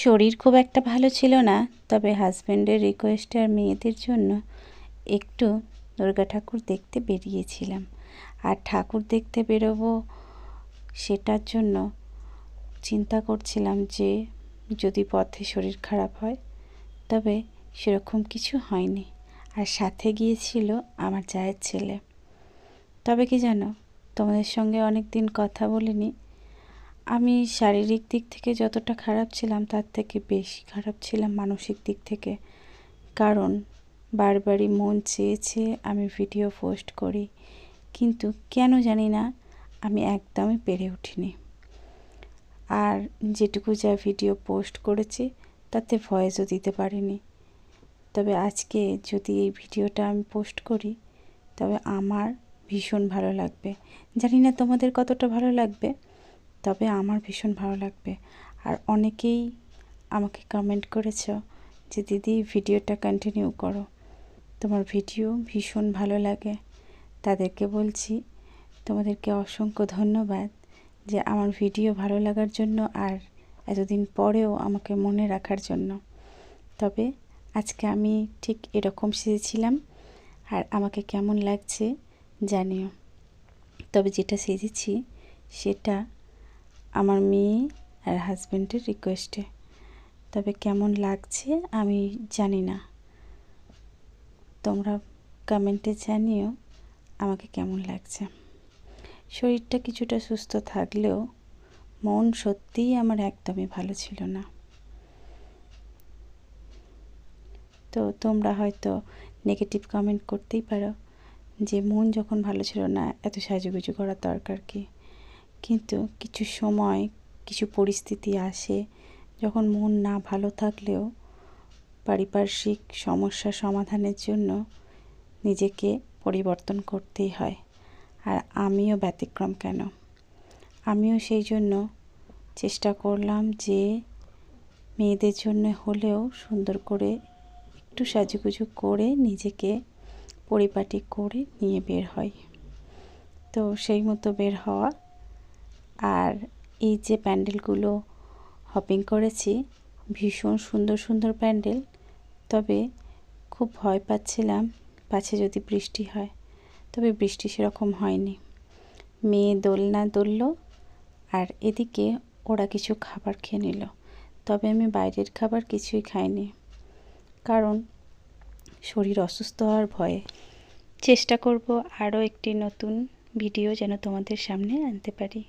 শরীর খুব একটা ভালো ছিল না, তবে হাজব্যান্ডের রিকোয়েস্টে আর মেয়েদের জন্য একটু দুর্গা ঠাকুর দেখতে বেরিয়েছিলাম। আর ঠাকুর দেখতে বেরোবো সেটার জন্য চিন্তা করছিলাম যে যদি পথে শরীর খারাপ হয়, তবে সেরকম কিছু হয়নি। আর সাথে গিয়েছিল আমার জায়ের ছেলে। তবে কি জানো, তোমাদের সঙ্গে অনেক দিন কথা বলিনি। আমি শারীরিক দিক থেকে যতটা খারাপ ছিলাম তার থেকে বেশি খারাপ ছিলাম মানসিক দিক থেকে। কারণ বারবারই মন চেয়েছে আমি ভিডিও পোস্ট করি, কিন্তু কেন জানি না আমি একদমই পেরে উঠিনি। আর যেটুকু যা ভিডিও পোস্ট করেছি তাতে ভয়েসও দিতে পারিনি। তবে আজকে যদি এই ভিডিওটা আমি পোস্ট করি, তবে আমার ভীষণ ভালো লাগবে। জানি না তোমাদের কতটা ভালো লাগবে, তবে আমার ভীষণ ভালো লাগবে। আর অনেকেই আমাকে কমেন্ট করেছ যে দিদি ভিডিওটা কন্টিনিউ করো, তোমার ভিডিও ভীষণ ভালো লাগে। তাদেরকে বলছি তোমাদেরকে অসংখ্য ধন্যবাদ যে আমার ভিডিও ভালো লাগার জন্য আর এতদিন পরেও আমাকে মনে রাখার জন্য। তবে আজকে আমি ঠিক এরকম সেজেছিলাম, আর আমাকে কেমন লাগছে জানিও। তবে যেটা সেজেছি সেটা আমার মেয়ে আর হাজব্যান্ডের রিকোয়েস্টে। তবে কেমন লাগছে আমি জানি না, তোমরা কমেন্টে জানিও আমাকে কেমন লাগছে। শরীরটা কিছুটা সুস্থ থাকলেও মন সত্যিই আমার একদমই ভালো ছিল না। তো তোমরা হয়তো নেগেটিভ কমেন্ট করতেই পারো যে মন যখন ভালো ছিল না এত সাজুগুজু করার দরকার কি। কিন্তু কিছু সময় কিছু পরিস্থিতি আসে যখন মন না ভালো থাকলেও পারিপার্শ্বিক সমস্যা সমাধানের জন্য নিজেকে পরিবর্তন করতেই হয়। আর আমিও ব্যতিক্রম কেন, আমিও সেই জন্য চেষ্টা করলাম যে মেয়েদের জন্য হলেও সুন্দর করে একটু সাজুগুজু করে নিজেকে পরিপাটি করে নিয়ে বের হয়। তো সেই মতো বের হওয়া। আর এই যে প্যান্ডেলগুলো হপিং করেছি, ভীষণ সুন্দর সুন্দর প্যান্ডেল। তবে খুব ভয় পাচ্ছিলাম পাছে যদি বৃষ্টি হয়, তবে বৃষ্টি সেরকম হয়নি। মেয়ে দোলনা দোলল, আর এদিকে ওরা কিছু খাবার খেয়ে নিল। তবে আমি বাইরের খাবার কিছুই খাইনি, কারণ শরীর অসুস্থ হওয়ার ভয়ে। চেষ্টা করব আরও একটি নতুন ভিডিও যেন তোমাদের সামনে আনতে পারি।